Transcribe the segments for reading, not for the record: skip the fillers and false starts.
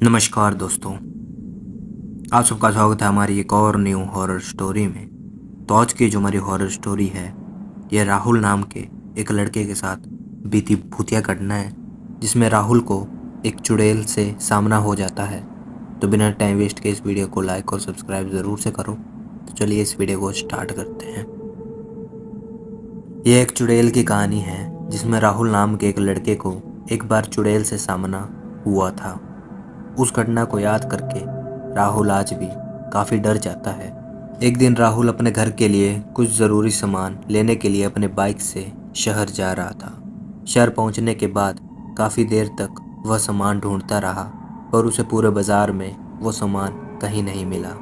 नमस्कार दोस्तों, आप सबका स्वागत है हमारी एक और न्यू हॉरर स्टोरी में। तो आज की जो हमारी हॉरर स्टोरी है, यह राहुल नाम के एक लड़के के साथ बीती भूतिया घटना है, जिसमें राहुल को एक चुड़ैल से सामना हो जाता है। तो बिना टाइम वेस्ट के इस वीडियो को लाइक और सब्सक्राइब ज़रूर से करो। तो चलिए इस वीडियो को स्टार्ट करते हैं। यह एक चुड़ैल की कहानी है, जिसमें राहुल नाम के एक लड़के को एक बार चुड़ैल से सामना हुआ था। उस घटना को याद करके राहुल आज भी काफ़ी डर जाता है। एक दिन राहुल अपने घर के लिए कुछ ज़रूरी सामान लेने के लिए अपने बाइक से शहर जा रहा था। शहर पहुंचने के बाद काफ़ी देर तक वह सामान ढूंढता रहा, पर उसे पूरे बाज़ार में वो सामान कहीं नहीं मिला।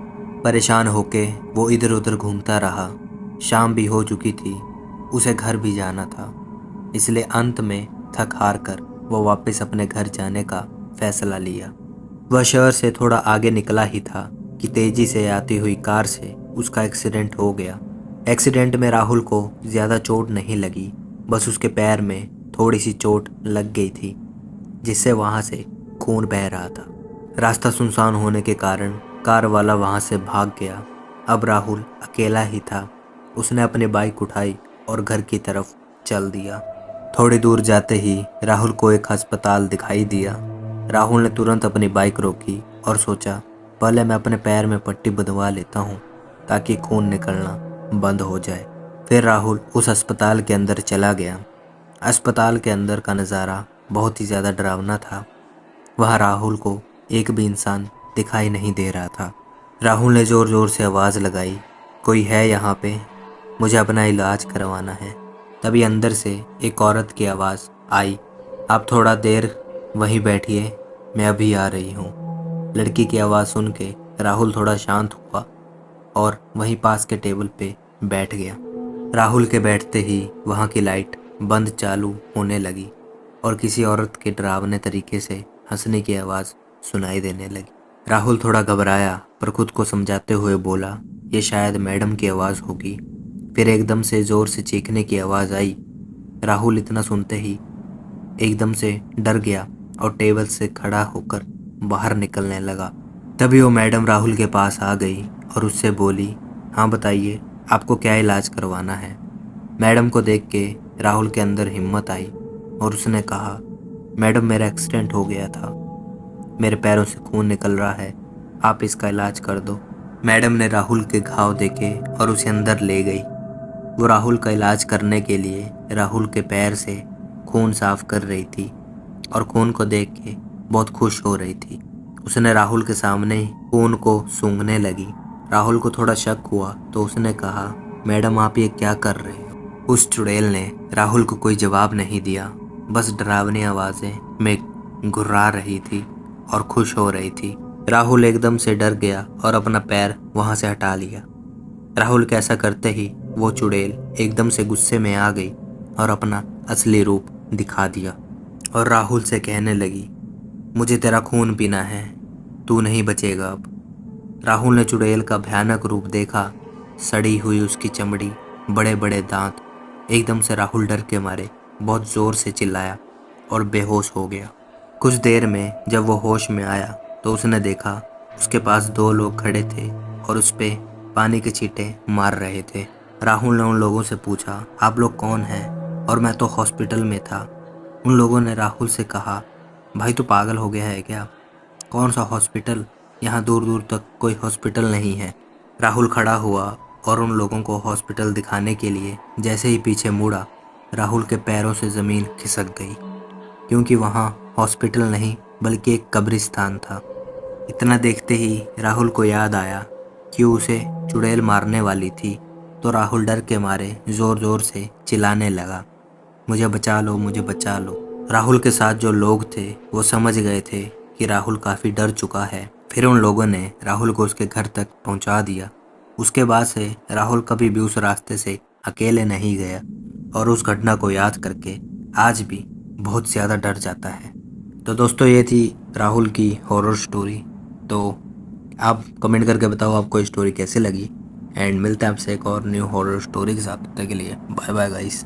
परेशान होके वो इधर उधर घूमता रहा। शाम भी हो चुकी थी, उसे घर भी जाना था, इसलिए अंत में थक हार कर वो वापस अपने घर जाने का फैसला लिया। वह शहर से थोड़ा आगे निकला ही था कि तेजी से आती हुई कार से उसका एक्सीडेंट हो गया। एक्सीडेंट में राहुल को ज़्यादा चोट नहीं लगी, बस उसके पैर में थोड़ी सी चोट लग गई थी, जिससे वहाँ से खून बह रहा था। रास्ता सुनसान होने के कारण कार वाला वहाँ से भाग गया। अब राहुल अकेला ही था। उसने अपनी बाइक उठाई और घर की तरफ चल दिया। थोड़ी दूर जाते ही राहुल को एक अस्पताल दिखाई दिया। राहुल ने तुरंत अपनी बाइक रोकी और सोचा, पहले मैं अपने पैर में पट्टी बंधवा लेता हूँ ताकि खून निकलना बंद हो जाए। फिर राहुल उस अस्पताल के अंदर चला गया। अस्पताल के अंदर का नज़ारा बहुत ही ज़्यादा डरावना था। वहाँ राहुल को एक भी इंसान दिखाई नहीं दे रहा था। राहुल ने ज़ोर ज़ोर से आवाज़ लगाई, कोई है यहाँ पे? मुझे अपना इलाज करवाना है। तभी अंदर से एक औरत की आवाज़ आई, आप थोड़ा देर वहीं बैठिए, मैं अभी आ रही हूँ। लड़की की आवाज़ सुन के राहुल थोड़ा शांत हुआ और वहीं पास के टेबल पे बैठ गया। राहुल के बैठते ही वहाँ की लाइट बंद चालू होने लगी और किसी औरत के डरावने तरीके से हंसने की आवाज़ सुनाई देने लगी। राहुल थोड़ा घबराया, पर खुद को समझाते हुए बोला, ये शायद मैडम की आवाज़ होगी। फिर एकदम से ज़ोर से चीखने की आवाज़ आई। राहुल इतना सुनते ही एकदम से डर गया और टेबल से खड़ा होकर बाहर निकलने लगा। तभी वो मैडम राहुल के पास आ गई और उससे बोली, हाँ बताइए, आपको क्या इलाज करवाना है? मैडम को देख के राहुल के अंदर हिम्मत आई और उसने कहा, मैडम मेरा एक्सीडेंट हो गया था, मेरे पैरों से खून निकल रहा है, आप इसका इलाज कर दो। मैडम ने राहुल के घाव देखे और उसे अंदर ले गई। वो राहुल का इलाज करने के लिए राहुल के पैर से खून साफ कर रही थी और खून को देख के बहुत खुश हो रही थी। उसने राहुल के सामने खून को सूंघने लगी। राहुल को थोड़ा शक हुआ तो उसने कहा, मैडम आप ये क्या कर रहे हो? उस चुड़ैल ने राहुल को कोई जवाब नहीं दिया, बस डरावनी आवाज़ें में घुर्रा रही थी और खुश हो रही थी। राहुल एकदम से डर गया और अपना पैर वहाँ से हटा लिया। राहुल के ऐसा करते ही वो चुड़ैल एकदम से गुस्से में आ गई और अपना असली रूप दिखा दिया और राहुल से कहने लगी, मुझे तेरा खून पीना है, तू नहीं बचेगा अब। राहुल ने चुड़ैल का भयानक रूप देखा, सड़ी हुई उसकी चमड़ी, बड़े बड़े दांत। एकदम से राहुल डर के मारे बहुत ज़ोर से चिल्लाया और बेहोश हो गया। कुछ देर में जब वो होश में आया तो उसने देखा उसके पास दो लोग खड़े थे और उस पे पानी के छींटे मार रहे थे। राहुल ने उन लोगों से पूछा, आप लोग कौन हैं? और मैं तो हॉस्पिटल में था। उन लोगों ने राहुल से कहा, भाई तू पागल हो गया है क्या? कौन सा हॉस्पिटल? यहाँ दूर दूर तक कोई हॉस्पिटल नहीं है। राहुल खड़ा हुआ और उन लोगों को हॉस्पिटल दिखाने के लिए जैसे ही पीछे मुड़ा, राहुल के पैरों से ज़मीन खिसक गई, क्योंकि वहाँ हॉस्पिटल नहीं बल्कि एक कब्रिस्तान था। इतना देखते ही राहुल को याद आया कि उसे चुड़ैल मारने वाली थी, तो राहुल डर के मारे ज़ोर ज़ोर से चिल्लाने लगा, मुझे बचा लो, मुझे बचा लो। राहुल के साथ जो लोग थे वो समझ गए थे कि राहुल काफ़ी डर चुका है। फिर उन लोगों ने राहुल को उसके घर तक पहुंचा दिया। उसके बाद से राहुल कभी भी उस रास्ते से अकेले नहीं गया और उस घटना को याद करके आज भी बहुत ज़्यादा डर जाता है। तो दोस्तों, ये थी राहुल की हॉरर स्टोरी। तो आप कमेंट करके बताओ आपको स्टोरी कैसे लगी, एंड मिलते हैं आपसे एक और न्यू हॉरर स्टोरी के साथ। तब तक के लिए बाय बाय गाइस।